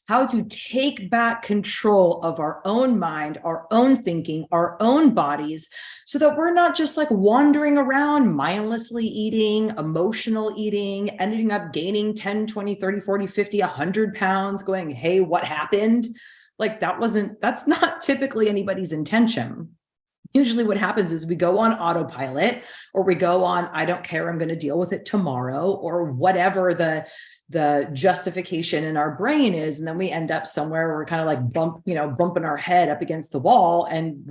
how to take back control of our own mind, our own thinking, our own bodies, so that we're not just like wandering around mindlessly eating, emotional eating, ending up gaining 10, 20, 30, 40, 50, 100 pounds, going, hey, what happened? Like that's not typically anybody's intention. Usually what happens is we go on autopilot, or we go on, I don't care, I'm going to deal with it tomorrow, or whatever the justification in our brain is. And then we end up somewhere where we're kind of like bumping our head up against the wall and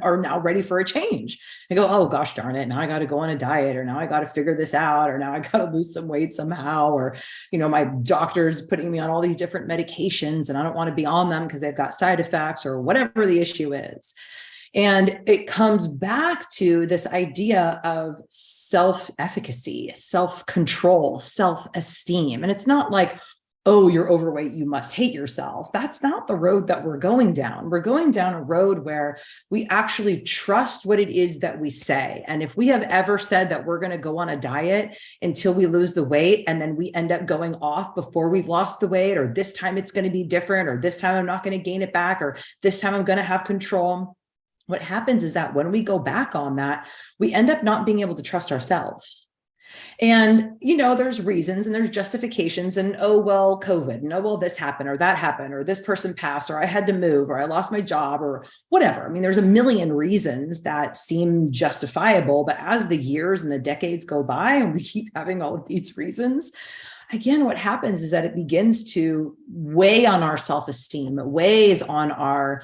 are now ready for a change. And go, oh gosh, darn it. Now I got to go on a diet, or now I got to figure this out, or now I got to lose some weight somehow. Or, my doctor's putting me on all these different medications and I don't want to be on them because they've got side effects, or whatever the issue is. And it comes back to this idea of self-efficacy, self-control, self-esteem. And it's not like, oh, you're overweight, you must hate yourself. That's not the road that we're going down. We're going down a road where we actually trust what it is that we say. And if we have ever said that we're going to go on a diet until we lose the weight, and then we end up going off before we've lost the weight, or this time it's going to be different, or this time I'm not going to gain it back, or this time I'm going to have control, what happens is that when we go back on that, we end up not being able to trust ourselves. And, there's reasons and there's justifications, and, oh, well, COVID, and, oh, well, this happened, or that happened, or this person passed, or I had to move, or I lost my job, or whatever. I mean, there's a million reasons that seem justifiable, but as the years and the decades go by and we keep having all of these reasons, again, what happens is that it begins to weigh on our self-esteem. It weighs on our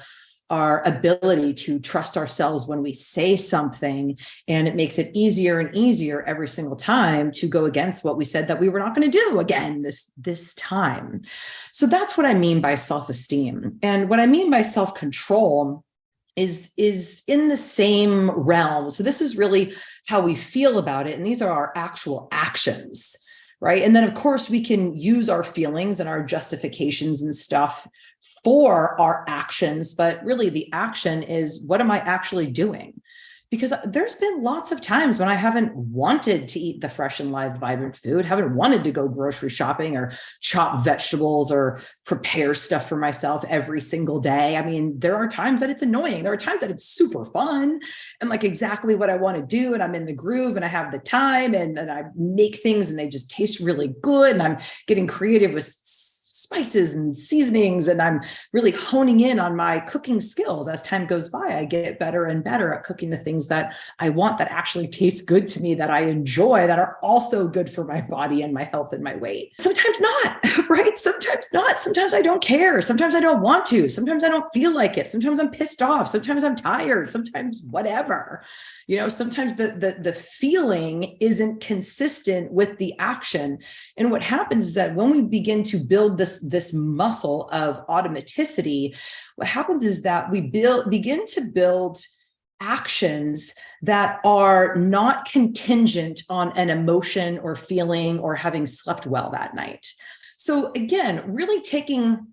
ability to trust ourselves when we say something, and it makes it easier and easier every single time to go against what we said that we were not going to do again this time. So that's what I mean by self-esteem. And what I mean by self-control is in the same realm. So this is really how we feel about it, and these are our actual actions, right? And then of course we can use our feelings and our justifications and stuff for our actions, but really the action is, what am I actually doing? Because there's been lots of times when I haven't wanted to eat the fresh and live, vibrant food, haven't wanted to go grocery shopping or chop vegetables or prepare stuff for myself every single day. I mean, there are times that it's annoying. There are times that it's super fun and like exactly what I want to do. And I'm in the groove and I have the time and I make things and they just taste really good. And I'm getting creative with spices and seasonings, and I'm really honing in on my cooking skills. As time goes by, I get better and better at cooking the things that I want, that actually taste good to me, that I enjoy, that are also good for my body and my health and my weight. Sometimes not, right? Sometimes not. Sometimes I don't care. Sometimes I don't want to. Sometimes I don't feel like it. Sometimes I'm pissed off. Sometimes I'm tired. Sometimes whatever. Sometimes the feeling isn't consistent with the action. And what happens is that when we begin to build this muscle of automaticity, what happens is that we begin to build actions that are not contingent on an emotion or feeling or having slept well that night. So again, really taking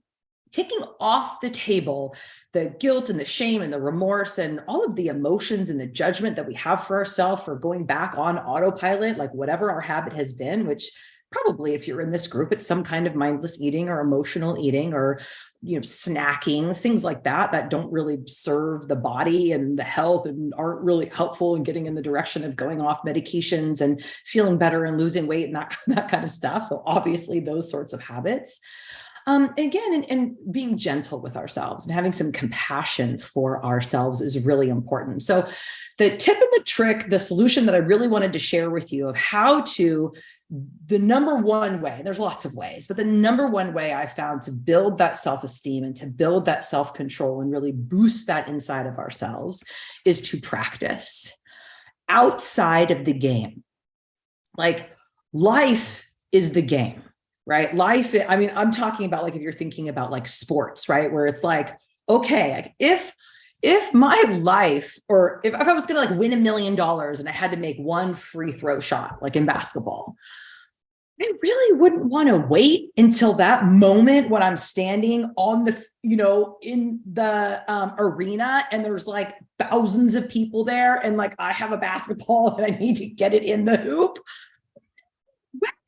off the table the guilt and the shame and the remorse and all of the emotions and the judgment that we have for ourselves for going back on autopilot, like whatever our habit has been, which probably if you're in this group, it's some kind of mindless eating or emotional eating or, snacking, things like that don't really serve the body and the health and aren't really helpful in getting in the direction of going off medications and feeling better and losing weight and that kind of stuff. So obviously those sorts of habits. Again, and being gentle with ourselves and having some compassion for ourselves is really important. So the tip and the trick, the solution that I really wanted to share with you of how to, the number one way, there's lots of ways, but the number one way I found to build that self-esteem and to build that self-control and really boost that inside of ourselves is to practice outside of the game. Like life is the game. Right? Life, I mean, I'm talking about like, if you're thinking about like sports, right? Where it's like, okay, like if my life, or if I was going to like win $1 million and I had to make one free throw shot, like in basketball, I really wouldn't want to wait until that moment when I'm standing on the, in the arena and there's like thousands of people there and like I have a basketball and I need to get it in the hoop.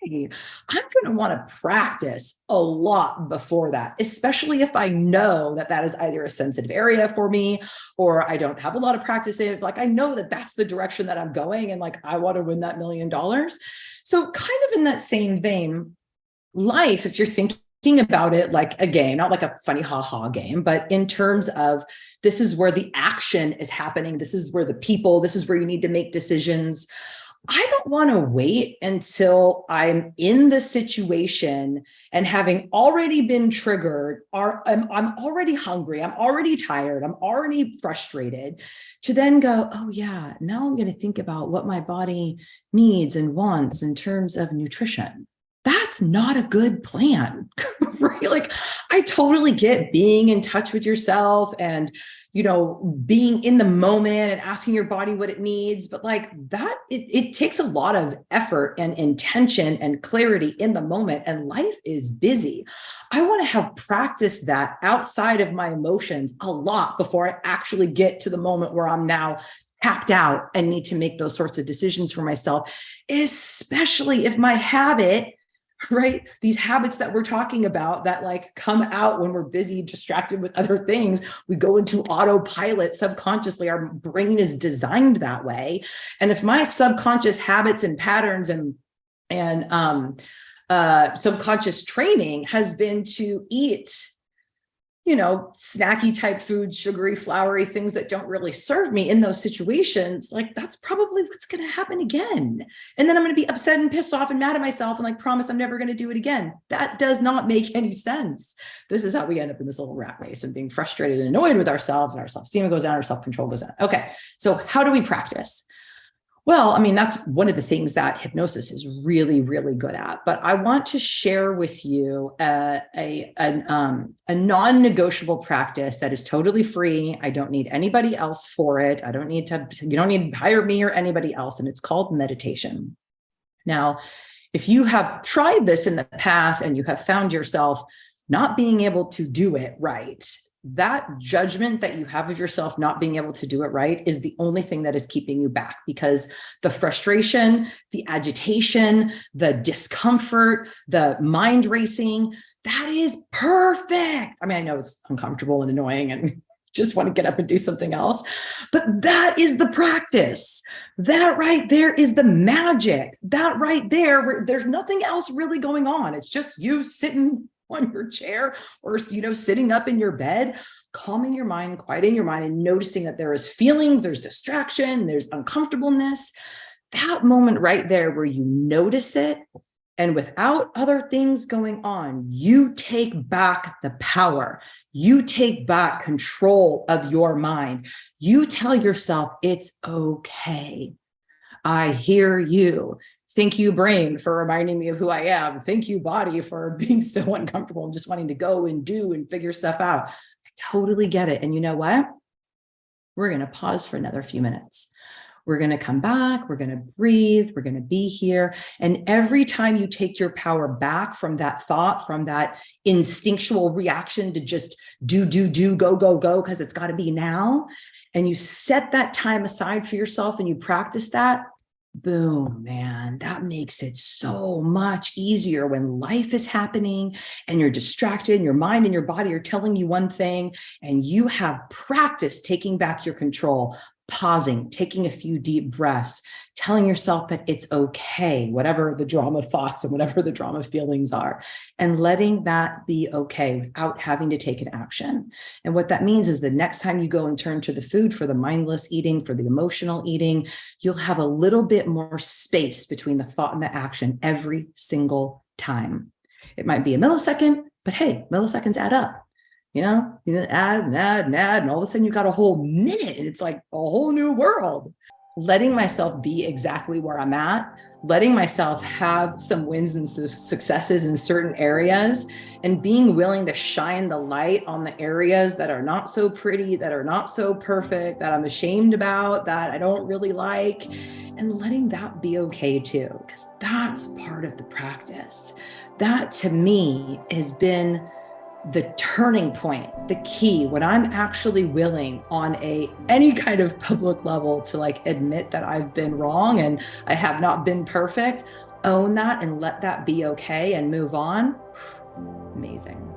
okay, I'm going to want to practice a lot before that, especially if I know that that is either a sensitive area for me or I don't have a lot of practice in it. Like I know that that's the direction that I'm going and like I want to win that $1 million. So kind of in that same vein, life, if you're thinking about it like a game, not like a funny ha-ha game, but in terms of this is where the action is happening. This is where the people, this is where you need to make decisions. I don't want to wait until I'm in the situation and having already been triggered, I'm already hungry, I'm already tired, I'm already frustrated, to then go, oh yeah, now I'm going to think about what my body needs and wants in terms of nutrition. That's not a good plan, right? Like I totally get being in touch with yourself and, being in the moment and asking your body what it needs, but like that, it takes a lot of effort and intention and clarity in the moment, and life is busy. I want to have practiced that outside of my emotions a lot before I actually get to the moment where I'm now tapped out and need to make those sorts of decisions for myself, especially if my habit, right? These habits that we're talking about that like come out when we're busy, distracted with other things, we go into autopilot subconsciously. Our brain is designed that way. And if my subconscious habits and patterns and subconscious training has been to eat, snacky type food, sugary, floury things that don't really serve me in those situations, like that's probably what's going to happen again. And then I'm going to be upset and pissed off and mad at myself and like promise I'm never going to do it again. That does not make any sense. This is how we end up in this little rat race and being frustrated and annoyed with ourselves, and our self-esteem goes down, our self-control goes down. Okay. So how do we practice? Well, I mean, that's one of the things that hypnosis is really, really good at. But I want to share with you a non-negotiable practice that is totally free. I don't need anybody else for it. You don't need to hire me or anybody else. And it's called meditation. Now, if you have tried this in the past and you have found yourself not being able to do it right, that judgment that you have of yourself not being able to do it right is the only thing that is keeping you back, because the frustration, the agitation, the discomfort, the mind racing, that is perfect. I mean, I know it's uncomfortable and annoying and just want to get up and do something else, but that is the practice. That right there is the magic. That right there, there's nothing else really going on. It's just you sitting on your chair or, sitting up in your bed, calming your mind, quieting your mind, and noticing that there is feelings, there's distraction, there's uncomfortableness. That moment right there where you notice it, and without other things going on, you take back the power. You take back control of your mind. You tell yourself it's okay. I hear you. Thank you, brain, for reminding me of who I am. Thank you, body, for being so uncomfortable and just wanting to go and do and figure stuff out. I totally get it. And you know what? We're going to pause for another few minutes. We're going to come back. We're going to breathe. We're going to be here. And every time you take your power back from that thought, from that instinctual reaction to just do, go, because it's got to be now, and you set that time aside for yourself and you practice that, boom, man, that makes it so much easier when life is happening and you're distracted and your mind and your body are telling you one thing, and you have practiced taking back your control, pausing, taking a few deep breaths, telling yourself that it's okay, whatever the drama thoughts and whatever the drama feelings are, and letting that be okay without having to take an action. And what that means is the next time you go and turn to the food for the mindless eating, for the emotional eating, you'll have a little bit more space between the thought and the action every single time. It might be a millisecond, but hey, milliseconds add up. You add and add and add, and all of a sudden you got a whole minute and it's like a whole new world. Letting myself be exactly where I'm at, letting myself have some wins and successes in certain areas, and being willing to shine the light on the areas that are not so pretty, that are not so perfect, that I'm ashamed about, that I don't really like, and letting that be okay too, because that's part of the practice. That to me has been the turning point, the key, when I'm actually willing on any kind of public level to like admit that I've been wrong and I have not been perfect. own that and let that be okay and move on, amazing.